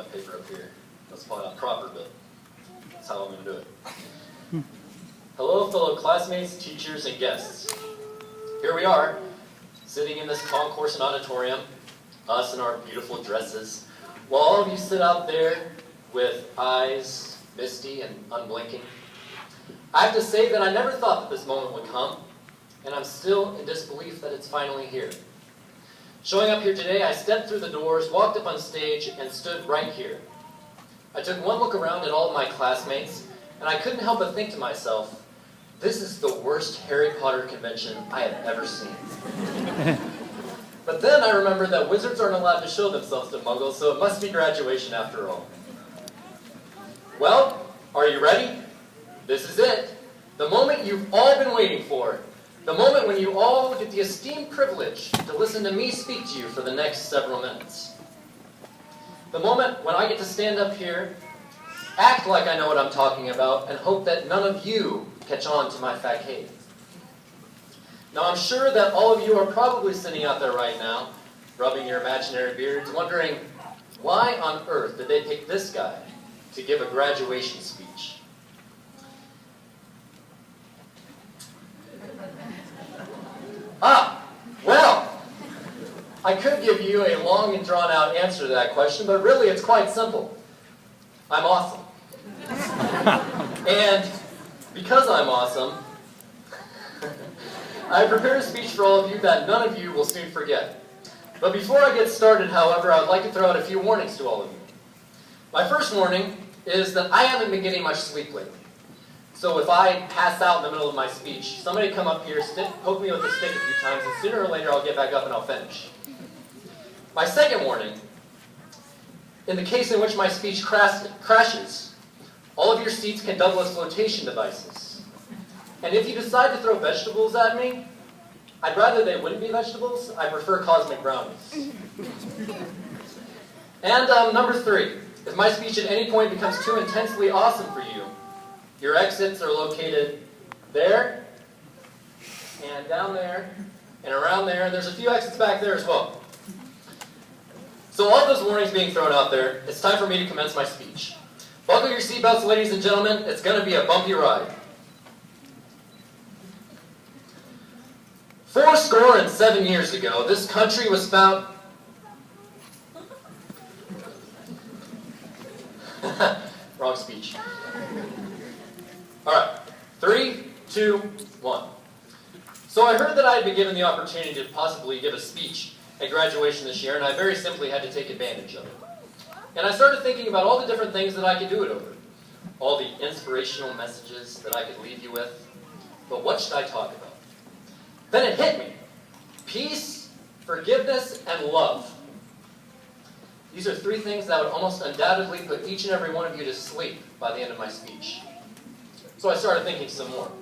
my paper up here. That's probably not proper, but that's how I'm going to do it. Hello, fellow classmates, teachers, and guests. Here we are, sitting in this concourse and auditorium, us in our beautiful dresses, while all of you sit out there with eyes misty and unblinking. I have to say that I never thought that this moment would come, and I'm still in disbelief that it's finally here. Showing up here today, I stepped through the doors, walked up on stage, and stood right here. I took one look around at all of my classmates, and I couldn't help but think to myself, this is the worst Harry Potter convention I have ever seen. But then I remembered that wizards aren't allowed to show themselves to muggles, so it must be graduation after all. Well, are you ready? This is it. The moment you've all been waiting for. The moment when you all get the esteemed privilege to listen to me speak to you for the next several minutes. The moment when I get to stand up here, act like I know what I'm talking about, and hope that none of you catch on to my facade. Now I'm sure that all of you are probably sitting out there right now, rubbing your imaginary beards, wondering, why on earth did they pick this guy to give a graduation speech? Well, I could give you a long and drawn-out answer to that question, but really it's quite simple. I'm awesome. And because I'm awesome, I prepared a speech for all of you that none of you will soon forget. But before I get started, however, I would like to throw out a few warnings to all of you. My first warning is that I haven't been getting much sleep lately. So if I pass out in the middle of my speech, somebody come up here, poke me with a stick a few times, and sooner or later I'll get back up and I'll finish. My second warning, in the case in which my speech crashes, all of your seats can double as flotation devices. And if you decide to throw vegetables at me, I'd rather they wouldn't be vegetables. I prefer cosmic brownies. And number 3, if my speech at any point becomes too intensely awesome for you, your exits are located there, and down there, and around there, and there's a few exits back there as well. So all those warnings being thrown out there, it's time for me to commence my speech. Buckle your seatbelts, ladies and gentlemen. It's going to be a bumpy ride. 77 years ago, this country was found... Wrong speech. All right, 3, 2, 1. So I heard that I had been given the opportunity to possibly give a speech at graduation this year, and I very simply had to take advantage of it. And I started thinking about all the different things that I could do it over. All the inspirational messages that I could leave you with. But what should I talk about? Then it hit me. Peace, forgiveness, and love. These are 3 things that would almost undoubtedly put each and every one of you to sleep by the end of my speech. So I started thinking some more.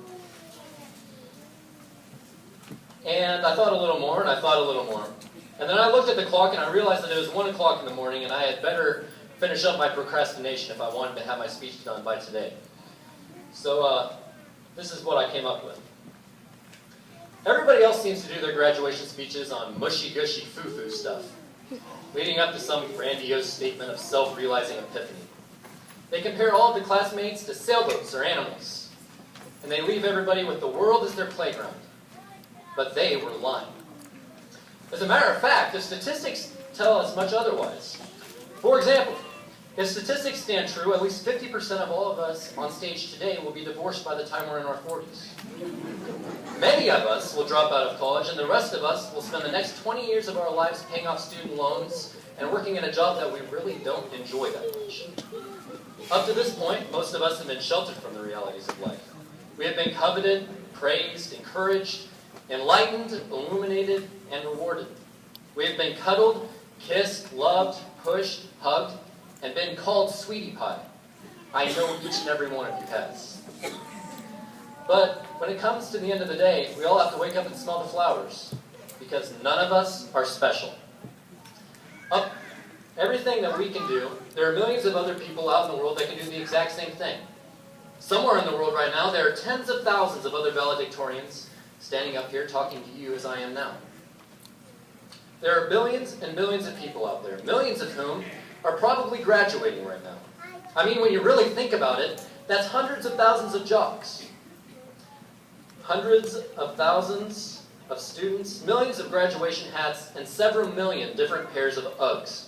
And I thought a little more, and I thought a little more. And then I looked at the clock, and I realized that it was 1 o'clock in the morning, and I had better finish up my procrastination if I wanted to have my speech done by today. So this is what I came up with. Everybody else seems to do their graduation speeches on mushy-gushy foo-foo stuff, leading up to some grandiose statement of self-realizing epiphany. They compare all of the classmates to sailboats or animals, and they leave everybody with the world as their playground. But they were lying. As a matter of fact, the statistics tell us much otherwise. For example, if statistics stand true, at least 50% of all of us on stage today will be divorced by the time we're in our 40s. Many of us will drop out of college, and the rest of us will spend the next 20 years of our lives paying off student loans and working in a job that we really don't enjoy that much. Up to this point, most of us have been sheltered from the realities of life. We have been coveted, praised, encouraged, enlightened, illuminated, and rewarded. We have been cuddled, kissed, loved, pushed, hugged, and been called sweetie pie. I know each and every one of you has. But when it comes to the end of the day, we all have to wake up and smell the flowers, because none of us are special. Everything that we can do, there are millions of other people out in the world that can do the exact same thing. Somewhere in the world right now, there are tens of thousands of other valedictorians standing up here talking to you as I am now. There are billions and billions of people out there, millions of whom are probably graduating right now. I mean, when you really think about it, that's hundreds of thousands of jocks. Hundreds of thousands of students, millions of graduation hats, and several million different pairs of Uggs.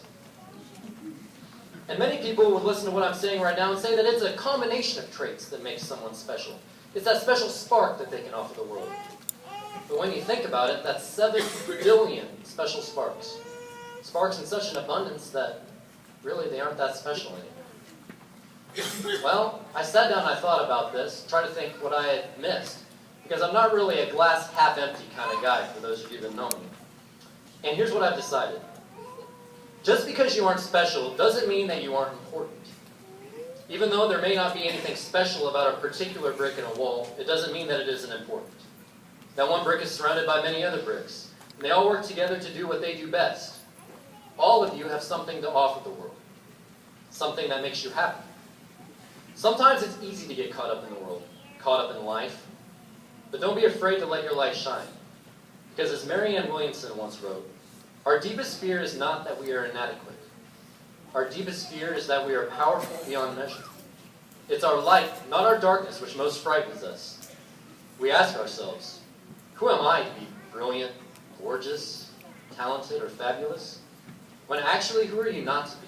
And many people would listen to what I'm saying right now and say that it's a combination of traits that makes someone special. It's that special spark that they can offer the world. But when you think about it, that's 7 billion special sparks. Sparks in such an abundance that really they aren't that special anymore. Well, I sat down and I thought about this, tried to think what I had missed, because I'm not really a glass half empty kind of guy, for those of you that know me. And here's what I've decided. Just because you aren't special doesn't mean that you aren't important. Even though there may not be anything special about a particular brick in a wall, it doesn't mean that it isn't important. That one brick is surrounded by many other bricks, and they all work together to do what they do best. All of you have something to offer the world, something that makes you happy. Sometimes it's easy to get caught up in the world, caught up in life, but don't be afraid to let your light shine. Because as Marianne Williamson once wrote, our deepest fear is not that we are inadequate. Our deepest fear is that we are powerful beyond measure. It's our light, not our darkness, which most frightens us. We ask ourselves, who am I to be brilliant, gorgeous, talented, or fabulous? When actually, who are you not to be?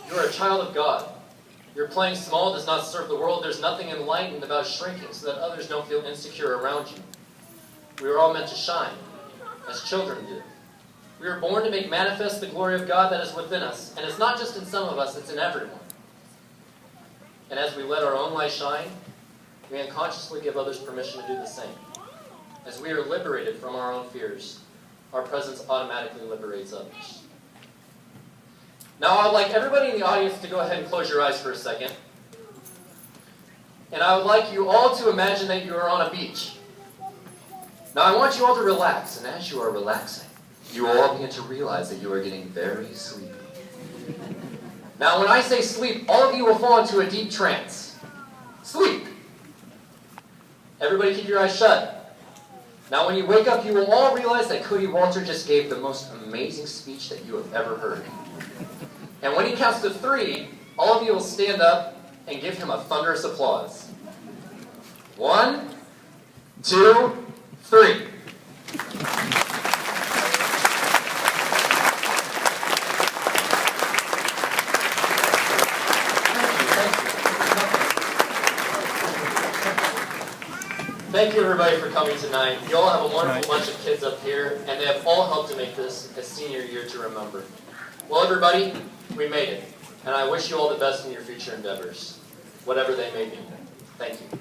You are a child of God. Your playing small does not serve the world. There's nothing enlightened about shrinking so that others don't feel insecure around you. We are all meant to shine, as children do. We are born to make manifest the glory of God that is within us. And it's not just in some of us, it's in everyone. And as we let our own light shine, we unconsciously give others permission to do the same. As we are liberated from our own fears, our presence automatically liberates others. Now I would like everybody in the audience to go ahead and close your eyes for a second. And I would like you all to imagine that you are on a beach. Now I want you all to relax, and as you are relaxing, you will all begin to realize that you are getting very sleepy. Now when I say sleep, all of you will fall into a deep trance. Sleep. Everybody keep your eyes shut. Now when you wake up, you will all realize that Cody Walter just gave the most amazing speech that you have ever heard. And when he counts to 3, all of you will stand up and give him a thunderous applause. 1, 2, 3. Thank you everybody for coming tonight. You all have a wonderful bunch of kids up here, and they have all helped to make this a senior year to remember. Well everybody, we made it. And I wish you all the best in your future endeavors, whatever they may be. Thank you.